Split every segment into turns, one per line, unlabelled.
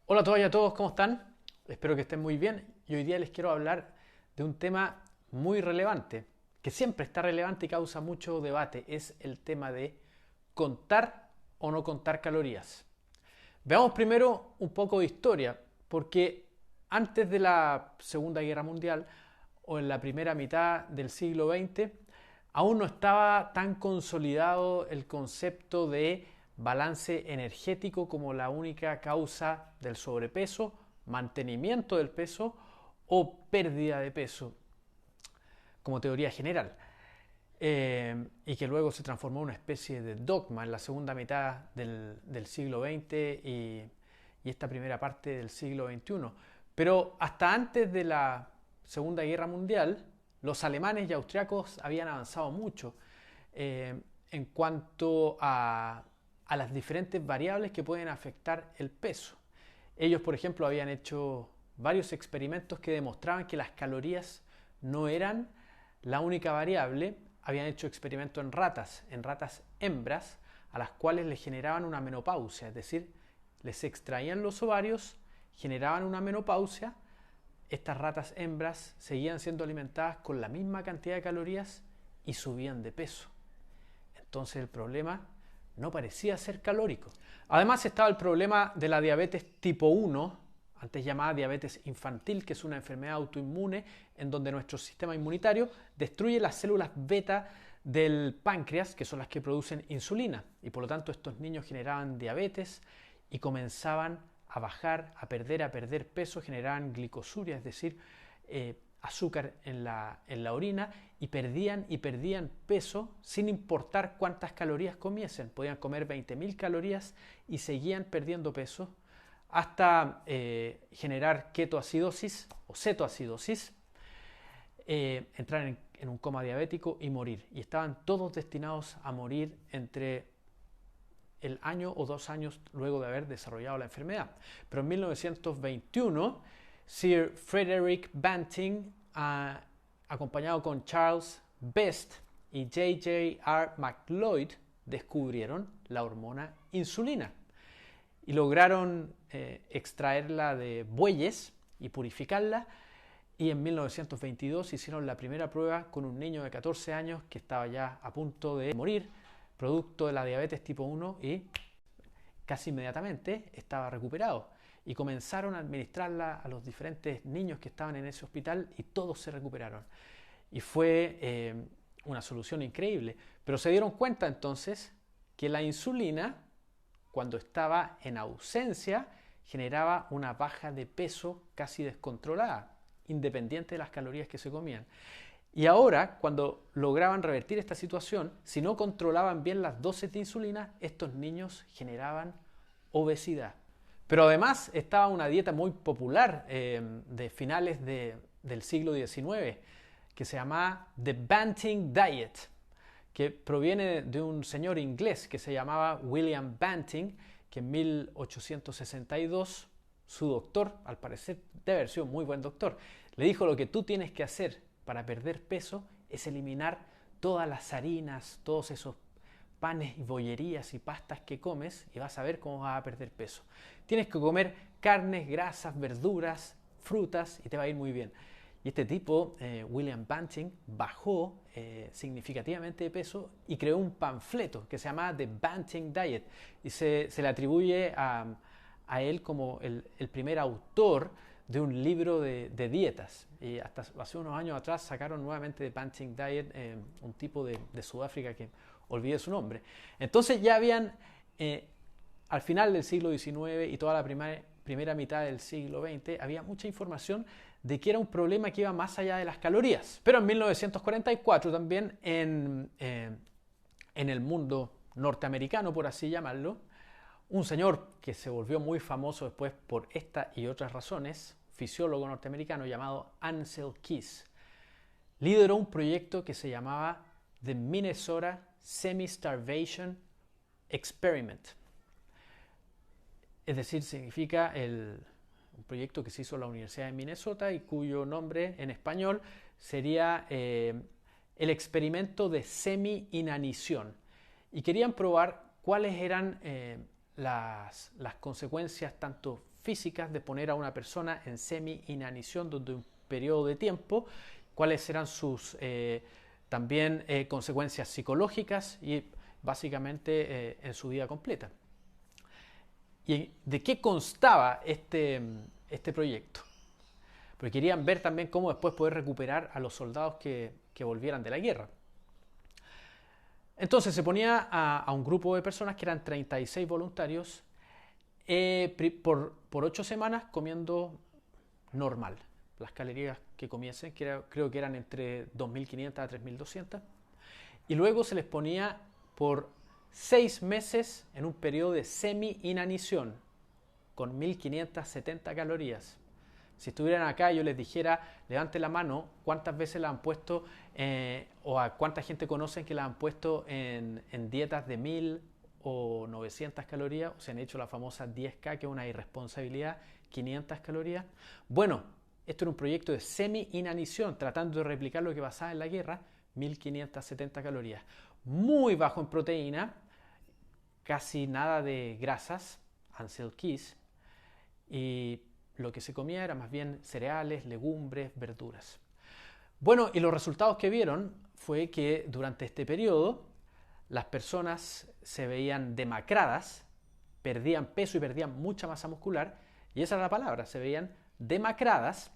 Hola a todas y a todos, ¿cómo están? Espero que estén muy bien y hoy día les quiero hablar de un tema muy relevante, que siempre está relevante y causa mucho debate, es el tema de contar o no contar calorías. Veamos primero un poco de historia, porque antes de la Segunda Guerra Mundial o en la primera mitad del siglo XX, aún no estaba tan consolidado el concepto de balance energético como la única causa del sobrepeso, mantenimiento del peso o pérdida de peso como teoría general. Y que luego se transformó en una especie de dogma en la segunda mitad del siglo XX y esta primera parte del siglo XXI. Pero hasta antes de la Segunda Guerra Mundial, los alemanes y austriacos habían avanzado mucho en cuanto a las diferentes variables que pueden afectar el peso. Ellos, por ejemplo, habían hecho varios experimentos que demostraban que las calorías no eran la única variable. Habían hecho experimentos en ratas hembras, a las cuales les generaban una menopausia, es decir, les extraían los ovarios, generaban una menopausia, estas ratas hembras seguían siendo alimentadas con la misma cantidad de calorías y subían de peso. Entonces el problema no parecía ser calórico. Además estaba el problema de la diabetes tipo 1, antes llamada diabetes infantil, que es una enfermedad autoinmune en donde nuestro sistema inmunitario destruye las células beta del páncreas, que son las que producen insulina, y por lo tanto estos niños generaban diabetes y comenzaban a bajar, a perder peso, generaban glicosuria, es decir, azúcar en la orina, y perdían peso sin importar cuántas calorías comiesen. Podían comer 20.000 calorías y seguían perdiendo peso hasta generar ketoacidosis o cetoacidosis, entrar en un coma diabético y morir. Y estaban todos destinados a morir entre el año o 2 años luego de haber desarrollado la enfermedad. Pero en 1921, Sir Frederick Banting, acompañado con Charles Best y J.J.R. McLeod, descubrieron la hormona insulina y lograron extraerla de bueyes y purificarla. Y en 1922 hicieron la primera prueba con un niño de 14 años que estaba ya a punto de morir, producto de la diabetes tipo 1, y casi inmediatamente estaba recuperado. Y comenzaron a administrarla a los diferentes niños que estaban en ese hospital y todos se recuperaron. Y fue una solución increíble. Pero se dieron cuenta entonces que la insulina, cuando estaba en ausencia, generaba una baja de peso casi descontrolada, independiente de las calorías que se comían. Y ahora, cuando lograban revertir esta situación, si no controlaban bien las dosis de insulina, estos niños generaban obesidad. Pero además estaba una dieta muy popular de finales del siglo XIX, que se llamaba The Banting Diet, que proviene de un señor inglés que se llamaba William Banting, que en 1862 su doctor, al parecer debe haber sido un muy buen doctor, le dijo: lo que tú tienes que hacer para perder peso es eliminar todas las harinas, todos esos panes y bollerías y pastas que comes, y vas a ver cómo vas a perder peso. Tienes que comer carnes, grasas, verduras, frutas y te va a ir muy bien. Y este tipo, William Banting, bajó significativamente de peso y creó un panfleto que se llamaba The Banting Diet, y se le atribuye a él como el primer autor de un libro de dietas. Y hasta hace unos años atrás sacaron nuevamente The Banting Diet, un tipo de Sudáfrica que olvidé su nombre. Entonces ya habían, al final del siglo XIX y toda la primera mitad del siglo XX, había mucha información de que era un problema que iba más allá de las calorías. Pero en 1944 también en el mundo norteamericano, por así llamarlo, un señor que se volvió muy famoso después por esta y otras razones, fisiólogo norteamericano llamado Ansel Keys, lideró un proyecto que se llamaba The Minnesota Semi-Starvation Experiment. Es decir, significa un proyecto que se hizo en la Universidad de Minnesota y cuyo nombre en español sería el experimento de semi-inanición. Y querían probar cuáles eran las consecuencias tanto físicas de poner a una persona en semi-inanición durante un periodo de tiempo, cuáles eran sus también consecuencias psicológicas y básicamente en su vida completa. ¿Y de qué constaba este proyecto? Porque querían ver también cómo después poder recuperar a los soldados que volvieran de la guerra. Entonces se ponía a un grupo de personas que eran 36 voluntarios por 8 semanas comiendo normal. Las calorías que comiesen, creo que eran entre 2.500 a 3.200. Y luego se les ponía por 6 meses en un periodo de semi-inanición con 1.570 calorías. Si estuvieran acá, yo les dijera, levante la mano, cuántas veces la han puesto o a cuánta gente conocen que la han puesto en dietas de 1.000 o 900 calorías, o se han hecho la famosa 10K, que es una irresponsabilidad, 500 calorías. Bueno, esto era un proyecto de semi-inanición, tratando de replicar lo que pasaba en la guerra, 1.570 calorías. Muy bajo en proteína, casi nada de grasas, Ansel Keys, y lo que se comía era más bien cereales, legumbres, verduras. Bueno, y los resultados que vieron fue que durante este periodo las personas se veían demacradas, perdían peso y perdían mucha masa muscular, y esa es la palabra, se veían demacradas,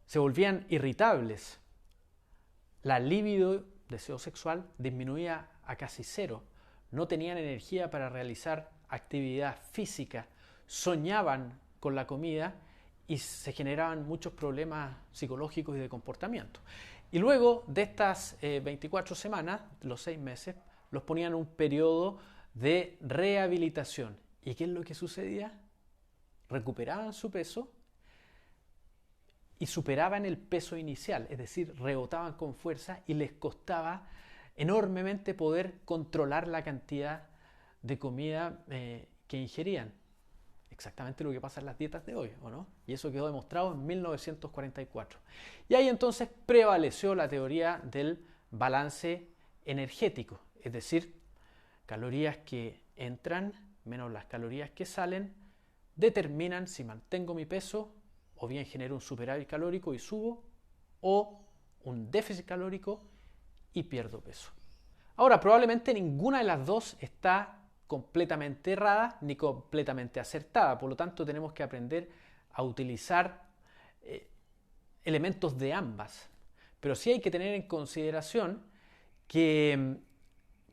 se volvían irritables, la libido, deseo sexual, disminuía a casi cero, no tenían energía para realizar actividad física, soñaban con la comida y se generaban muchos problemas psicológicos y de comportamiento. Y luego de estas 24 semanas, los 6 meses, los ponían en un periodo de rehabilitación. ¿Y qué es lo que sucedía? Recuperaban su peso y superaban el peso inicial, es decir, rebotaban con fuerza y les costaba enormemente poder controlar la cantidad de comida que ingerían. Exactamente lo que pasa en las dietas de hoy, ¿o no? Y eso quedó demostrado en 1944. Y ahí entonces prevaleció la teoría del balance energético, es decir, calorías que entran menos las calorías que salen determinan si mantengo mi peso o bien genero un superávit calórico y subo, o un déficit calórico y pierdo peso. Ahora, probablemente ninguna de las dos está completamente errada ni completamente acertada, por lo tanto tenemos que aprender a utilizar elementos de ambas, pero sí hay que tener en consideración que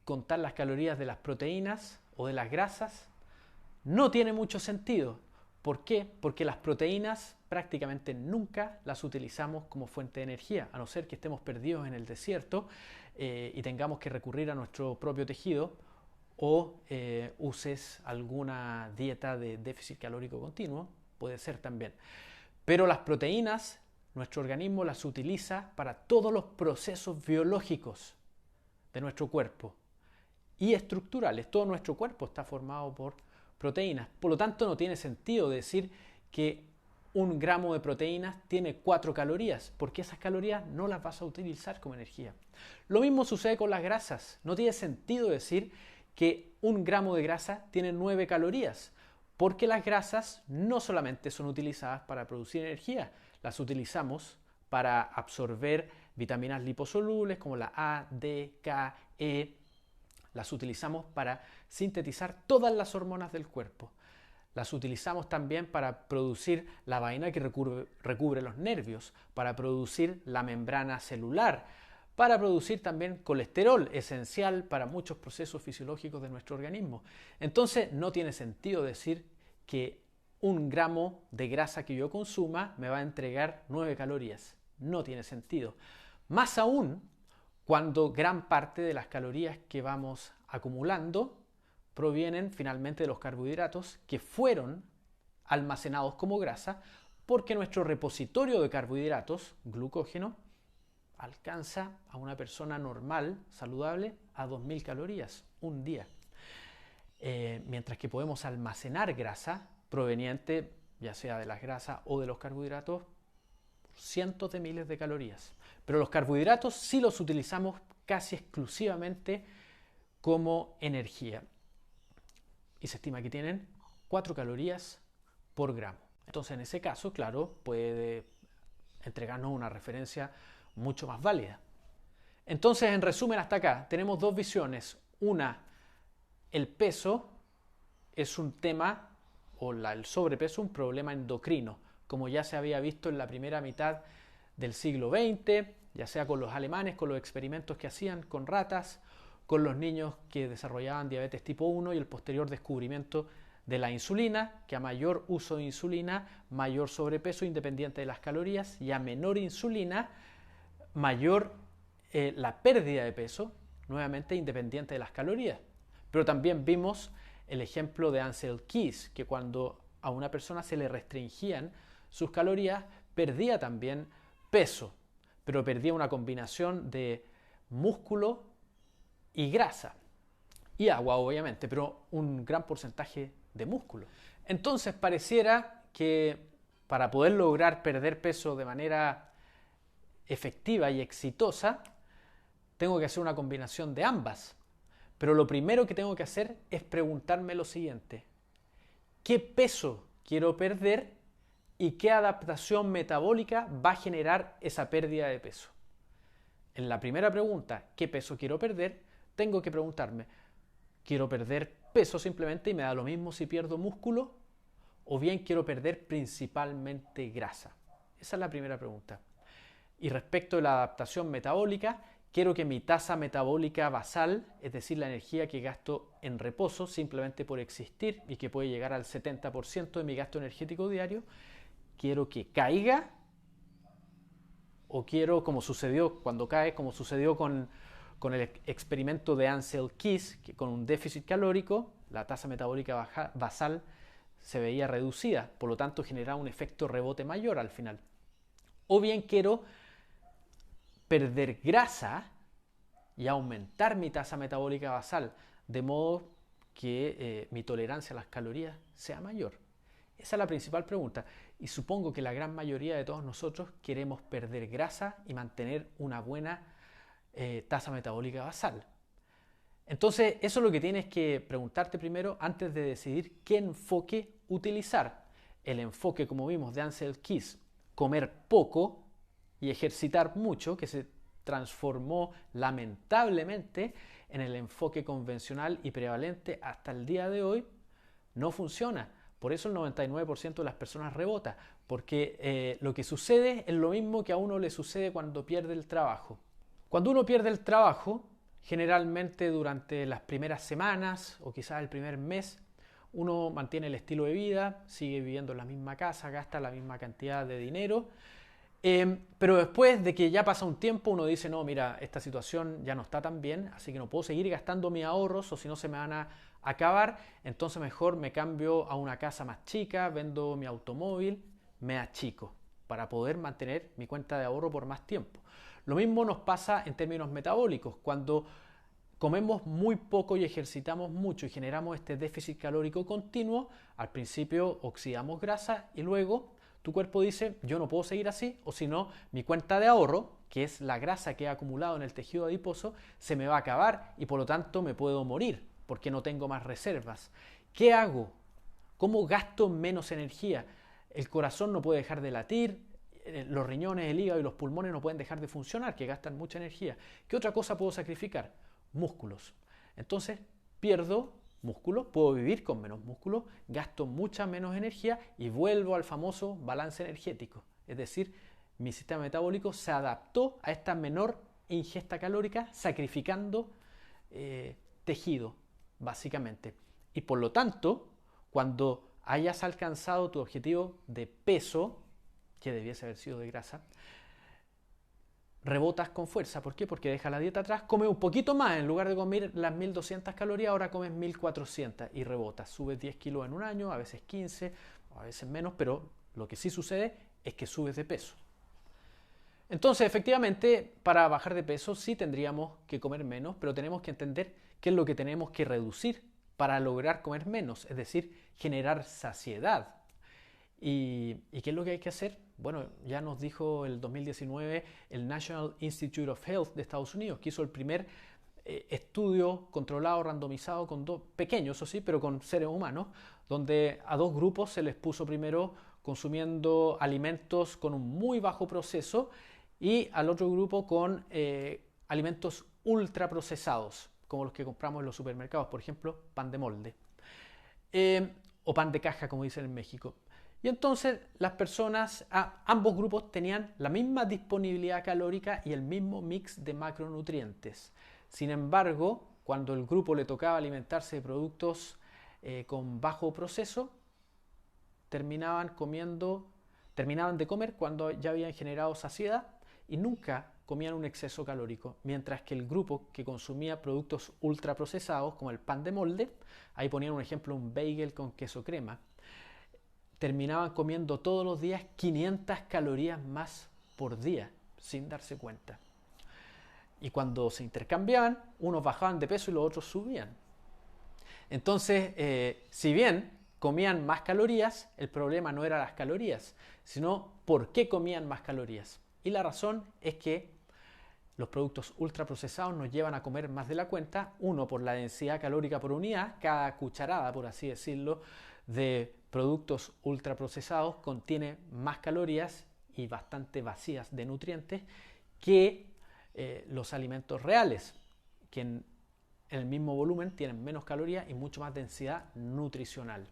contar las calorías de las proteínas o de las grasas no tiene mucho sentido. ¿Por qué? Porque las proteínas prácticamente nunca las utilizamos como fuente de energía, a no ser que estemos perdidos en el desierto y tengamos que recurrir a nuestro propio tejido o uses alguna dieta de déficit calórico continuo, puede ser también. Pero las proteínas, nuestro organismo las utiliza para todos los procesos biológicos de nuestro cuerpo y estructurales. Todo nuestro cuerpo está formado por proteínas. Por lo tanto, no tiene sentido decir que 1 gramo de proteínas tiene 4 calorías, porque esas calorías no las vas a utilizar como energía. Lo mismo sucede con las grasas. No tiene sentido decir que 1 gramo de grasa tiene 9 calorías, porque las grasas no solamente son utilizadas para producir energía, las utilizamos para absorber vitaminas liposolubles como la A, D, K, E, las utilizamos para sintetizar todas las hormonas del cuerpo. Las utilizamos también para producir la vaina que recubre los nervios, para producir la membrana celular, para producir también colesterol, esencial para muchos procesos fisiológicos de nuestro organismo. Entonces no tiene sentido decir que 1 gramo de grasa que yo consuma me va a entregar 9 calorías. No tiene sentido. Más aún cuando gran parte de las calorías que vamos acumulando provienen finalmente de los carbohidratos que fueron almacenados como grasa, porque nuestro repositorio de carbohidratos, glucógeno, alcanza a una persona normal, saludable, a 2.000 calorías un día. Mientras que podemos almacenar grasa proveniente, ya sea de las grasas o de los carbohidratos, cientos de miles de calorías. Pero los carbohidratos sí los utilizamos casi exclusivamente como energía. Y se estima que tienen 4 calorías por gramo. Entonces, en ese caso, claro, puede entregarnos una referencia mucho más válida. Entonces, en resumen, hasta acá tenemos dos visiones. Una, el peso es un tema, o el sobrepeso, un problema endocrino, como ya se había visto en la primera mitad del siglo XX, ya sea con los alemanes, con los experimentos que hacían con ratas, con los niños que desarrollaban diabetes tipo 1 y el posterior descubrimiento de la insulina, que a mayor uso de insulina, mayor sobrepeso independiente de las calorías, y a menor insulina, mayor la pérdida de peso, nuevamente independiente de las calorías. Pero también vimos el ejemplo de Ansel Keys, que cuando a una persona se le restringían sus calorías, perdía también peso, pero perdía una combinación de músculo y grasa, y agua obviamente, pero un gran porcentaje de músculo. Entonces pareciera que para poder lograr perder peso de manera efectiva y exitosa, tengo que hacer una combinación de ambas. Pero lo primero que tengo que hacer es preguntarme lo siguiente: ¿qué peso quiero perder y qué adaptación metabólica va a generar esa pérdida de peso? En la primera pregunta, ¿qué peso quiero perder?, tengo que preguntarme, ¿quiero perder peso simplemente y me da lo mismo si pierdo músculo? ¿O bien quiero perder principalmente grasa? Esa es la primera pregunta. Y respecto a la adaptación metabólica, quiero que mi tasa metabólica basal, es decir, la energía que gasto en reposo simplemente por existir y que puede llegar al 70% de mi gasto energético diario, quiero que caiga, o quiero, como sucedió cuando cae, como sucedió con el experimento de Ansel Keys, que con un déficit calórico, la tasa metabólica basal se veía reducida, por lo tanto generaba un efecto rebote mayor al final. O bien quiero perder grasa y aumentar mi tasa metabólica basal, de modo que mi tolerancia a las calorías sea mayor. Esa es la principal pregunta, y supongo que la gran mayoría de todos nosotros queremos perder grasa y mantener una buena tasa metabólica basal. Entonces, eso es lo que tienes que preguntarte primero antes de decidir qué enfoque utilizar. El enfoque, como vimos, de Ansel Keys, comer poco y ejercitar mucho, que se transformó lamentablemente en el enfoque convencional y prevalente hasta el día de hoy, no funciona. Por eso el 99% de las personas rebota, porque lo que sucede es lo mismo que a uno le sucede cuando pierde el trabajo. Cuando uno pierde el trabajo, generalmente durante las primeras semanas o quizás el primer mes, uno mantiene el estilo de vida, sigue viviendo en la misma casa, gasta la misma cantidad de dinero, pero después de que ya pasa un tiempo, uno dice, no, mira, esta situación ya no está tan bien, así que no puedo seguir gastando mis ahorros o si no se me van a acabar, entonces mejor me cambio a una casa más chica, vendo mi automóvil, me achico para poder mantener mi cuenta de ahorro por más tiempo. Lo mismo nos pasa en términos metabólicos. Cuando comemos muy poco y ejercitamos mucho y generamos este déficit calórico continuo, al principio oxidamos grasa y luego tu cuerpo dice, yo no puedo seguir así, o si no, mi cuenta de ahorro, que es la grasa que he acumulado en el tejido adiposo, se me va a acabar y por lo tanto me puedo morir porque no tengo más reservas. ¿Qué hago? ¿Cómo gasto menos energía? El corazón no puede dejar de latir, los riñones, el hígado y los pulmones no pueden dejar de funcionar, que gastan mucha energía. ¿Qué otra cosa puedo sacrificar? Músculos. Entonces pierdo músculo, puedo vivir con menos músculo, gasto mucha menos energía y vuelvo al famoso balance energético. Es decir, mi sistema metabólico se adaptó a esta menor ingesta calórica, sacrificando tejido, básicamente. Y por lo tanto, cuando hayas alcanzado tu objetivo de peso, que debiese haber sido de grasa, rebotas con fuerza. ¿Por qué? Porque dejas la dieta atrás, comes un poquito más, en lugar de comer las 1200 calorías, ahora comes 1400 y rebotas. Subes 10 kilos en un año, a veces 15, a veces menos, pero lo que sí sucede es que subes de peso. Entonces, efectivamente, para bajar de peso sí tendríamos que comer menos, pero tenemos que entender qué es lo que tenemos que reducir para lograr comer menos, es decir, generar saciedad. ¿Y qué es lo que hay que hacer? Bueno, ya nos dijo el 2019 el National Institute of Health de Estados Unidos, que hizo el primer estudio controlado, randomizado, con pequeños, eso sí, pero con seres humanos, donde a dos grupos se les puso primero consumiendo alimentos con un muy bajo proceso y al otro grupo con alimentos ultraprocesados, como los que compramos en los supermercados, por ejemplo, pan de molde o pan de caja, como dicen en México. Y entonces las personas, ambos grupos tenían la misma disponibilidad calórica y el mismo mix de macronutrientes. Sin embargo, cuando el grupo le tocaba alimentarse de productos con bajo proceso, terminaban de comer cuando ya habían generado saciedad y nunca comían un exceso calórico, mientras que el grupo que consumía productos ultraprocesados como el pan de molde, ahí ponían un ejemplo, un bagel con queso crema, terminaban comiendo todos los días 500 calorías más por día, sin darse cuenta. Y cuando se intercambiaban, unos bajaban de peso y los otros subían. Entonces, si bien comían más calorías, el problema no era las calorías, sino por qué comían más calorías. Y la razón es que los productos ultraprocesados nos llevan a comer más de la cuenta, uno por la densidad calórica por unidad, cada cucharada, por así decirlo, de productos ultraprocesados contiene más calorías y bastante vacías de nutrientes que los alimentos reales, que en el mismo volumen tienen menos calorías y mucho más densidad nutricional.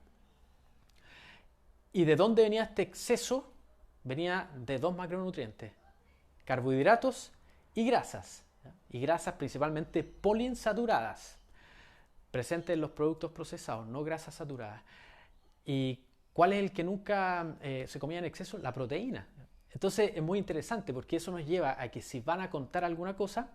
¿Y de dónde venía este exceso? Venía de dos macronutrientes, carbohidratos y grasas. Y grasas principalmente poliinsaturadas, presentes en los productos procesados, no grasas saturadas. ¿Y cuál es el que nunca se comía en exceso? La proteína. Entonces es muy interesante porque eso nos lleva a que si van a contar alguna cosa,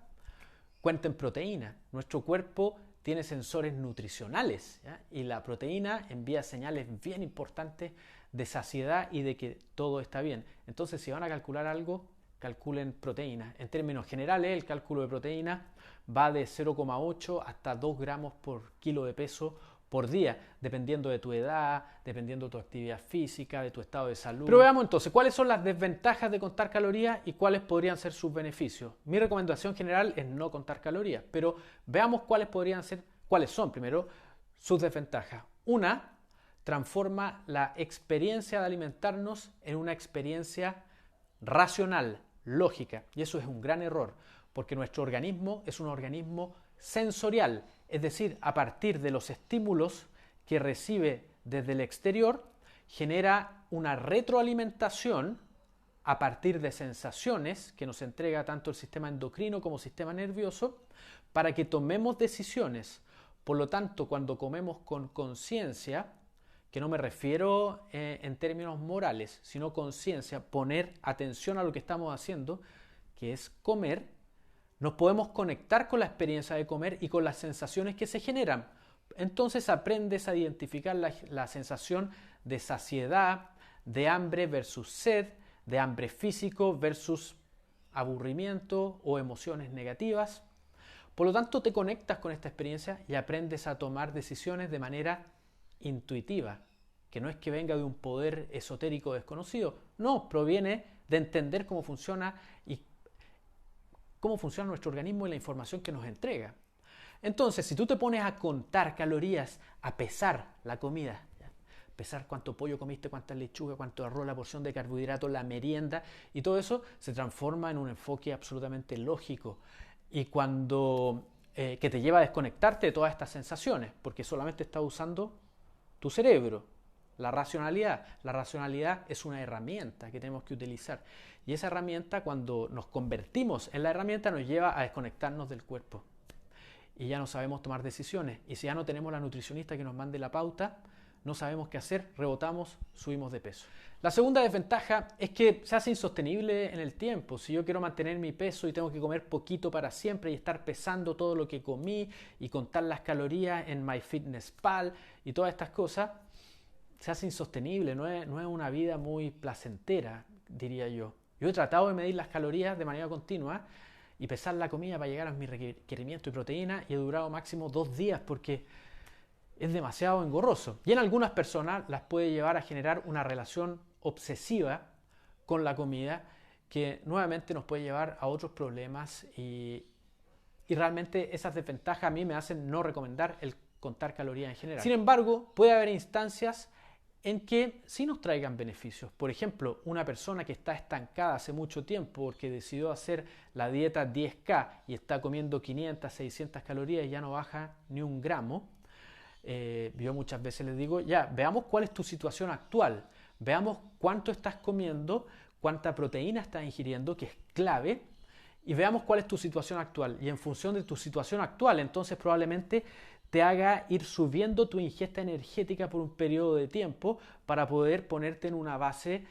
cuenten proteína. Nuestro cuerpo tiene sensores nutricionales, ¿ya? Y la proteína envía señales bien importantes de saciedad y de que todo está bien. Entonces si van a calcular algo, calculen proteína. En términos generales, el cálculo de proteína va de 0,8 hasta 2 gramos por kilo de peso por día, dependiendo de tu edad, dependiendo de tu actividad física, de tu estado de salud. Pero veamos entonces, ¿cuáles son las desventajas de contar calorías y cuáles podrían ser sus beneficios? Mi recomendación general es no contar calorías, pero veamos cuáles son primero sus desventajas. Una, transforma la experiencia de alimentarnos en una experiencia racional, lógica, y eso es un gran error, porque nuestro organismo es un organismo sensorial, es decir, a partir de los estímulos que recibe desde el exterior, genera una retroalimentación a partir de sensaciones que nos entrega tanto el sistema endocrino como el sistema nervioso para que tomemos decisiones. Por lo tanto, cuando comemos con conciencia, que no me refiero en términos morales, sino conciencia, poner atención a lo que estamos haciendo, que es comer, nos podemos conectar con la experiencia de comer y con las sensaciones que se generan. Entonces aprendes a identificar la sensación de saciedad, de hambre versus sed, de hambre físico versus aburrimiento o emociones negativas. Por lo tanto, te conectas con esta experiencia y aprendes a tomar decisiones de manera intuitiva, que no es que venga de un poder esotérico desconocido, no, proviene de entender cómo funciona nuestro organismo y la información que nos entrega. Entonces, si tú te pones a contar calorías, a pesar la comida, pesar cuánto pollo comiste, cuánta lechuga, cuánto arroz, la porción de carbohidratos, la merienda, y todo eso se transforma en un enfoque absolutamente lógico y que te lleva a desconectarte de todas estas sensaciones, porque solamente estás usando tu cerebro. La racionalidad es una herramienta que tenemos que utilizar. Y esa herramienta, cuando nos convertimos en la herramienta, nos lleva a desconectarnos del cuerpo. Y ya no sabemos tomar decisiones. Y si ya no tenemos la nutricionista que nos mande la pauta, no sabemos qué hacer, rebotamos, subimos de peso. La segunda desventaja es que se hace insostenible en el tiempo. Si yo quiero mantener mi peso y tengo que comer poquito para siempre y estar pesando todo lo que comí y contar las calorías en MyFitnessPal y todas estas cosas, se hace insostenible, no es una vida muy placentera, diría yo. Yo he tratado de medir las calorías de manera continua y pesar la comida para llegar a mi requerimiento de proteína y he durado máximo 2 días porque es demasiado engorroso. Y en algunas personas las puede llevar a generar una relación obsesiva con la comida que nuevamente nos puede llevar a otros problemas y realmente esas desventajas a mí me hacen no recomendar el contar calorías en general. Sin embargo, puede haber instancias en que sí nos traigan beneficios. Por ejemplo, una persona que está estancada hace mucho tiempo porque decidió hacer la dieta 10K y está comiendo 500, 600 calorías y ya no baja ni un gramo. Yo muchas veces les digo, ya, veamos cuál es tu situación actual, veamos cuánto estás comiendo, cuánta proteína estás ingiriendo, que es clave, y veamos cuál es tu situación actual. Y en función de tu situación actual, entonces probablemente te haga ir subiendo tu ingesta energética por un periodo de tiempo para poder ponerte en una base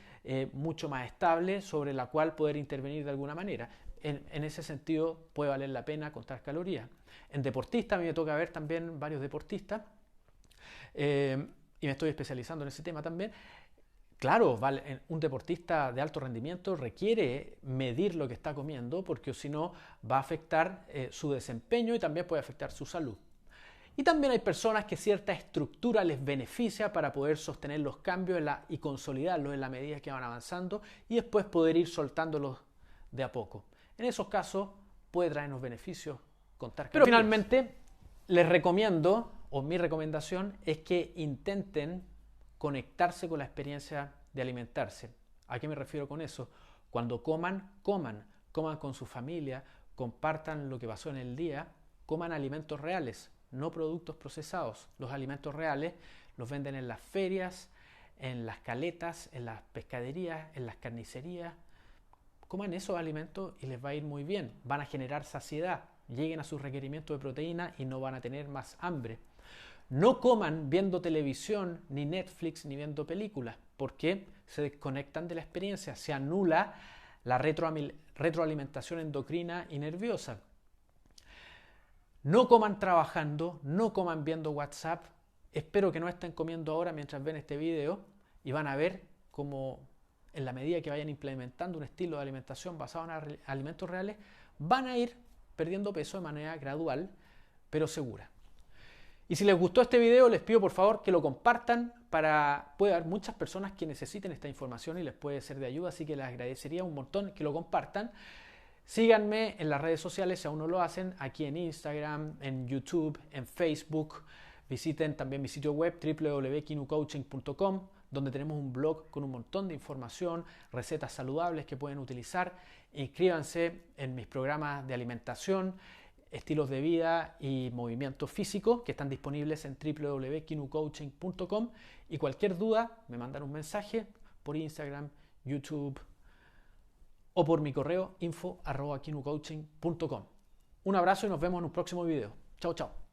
mucho más estable sobre la cual poder intervenir de alguna manera. En ese sentido puede valer la pena contar calorías. En deportistas, a mí me toca ver también varios deportistas y me estoy especializando en ese tema también. Claro, un deportista de alto rendimiento requiere medir lo que está comiendo porque si no va a afectar su desempeño y también puede afectar su salud. Y también hay personas que cierta estructura les beneficia para poder sostener los cambios y consolidarlos en la medida que van avanzando y después poder ir soltándolos de a poco. En esos casos puede traernos beneficios contar calorías. Pero finalmente les recomiendo, o mi recomendación, es que intenten conectarse con la experiencia de alimentarse. ¿A qué me refiero con eso? Cuando coman con su familia, compartan lo que pasó en el día, coman alimentos reales, no productos procesados. Los alimentos reales los venden en las ferias, en las caletas, en las pescaderías, en las carnicerías. Coman esos alimentos y les va a ir muy bien. Van a generar saciedad, lleguen a sus requerimientos de proteína y no van a tener más hambre. No coman viendo televisión, ni Netflix, ni viendo películas, porque se desconectan de la experiencia, se anula la retroalimentación endocrina y nerviosa. No coman trabajando, no coman viendo WhatsApp. Espero que no estén comiendo ahora mientras ven este video y van a ver cómo en la medida que vayan implementando un estilo de alimentación basado en alimentos reales, van a ir perdiendo peso de manera gradual, pero segura. Y si les gustó este video, les pido por favor que lo compartan puede haber muchas personas que necesiten esta información y les puede ser de ayuda, así que les agradecería un montón que lo compartan. Síganme en las redes sociales si aún no lo hacen, aquí en Instagram, en YouTube, en Facebook. Visiten también mi sitio web www.kinucoaching.com, donde tenemos un blog con un montón de información, recetas saludables que pueden utilizar. Inscríbanse en mis programas de alimentación, estilos de vida y movimiento físico que están disponibles en www.kinucoaching.com, y cualquier duda me mandan un mensaje por Instagram, YouTube o por mi correo info@kinucoaching.com. Un abrazo y nos vemos en un próximo video. Chao, chao.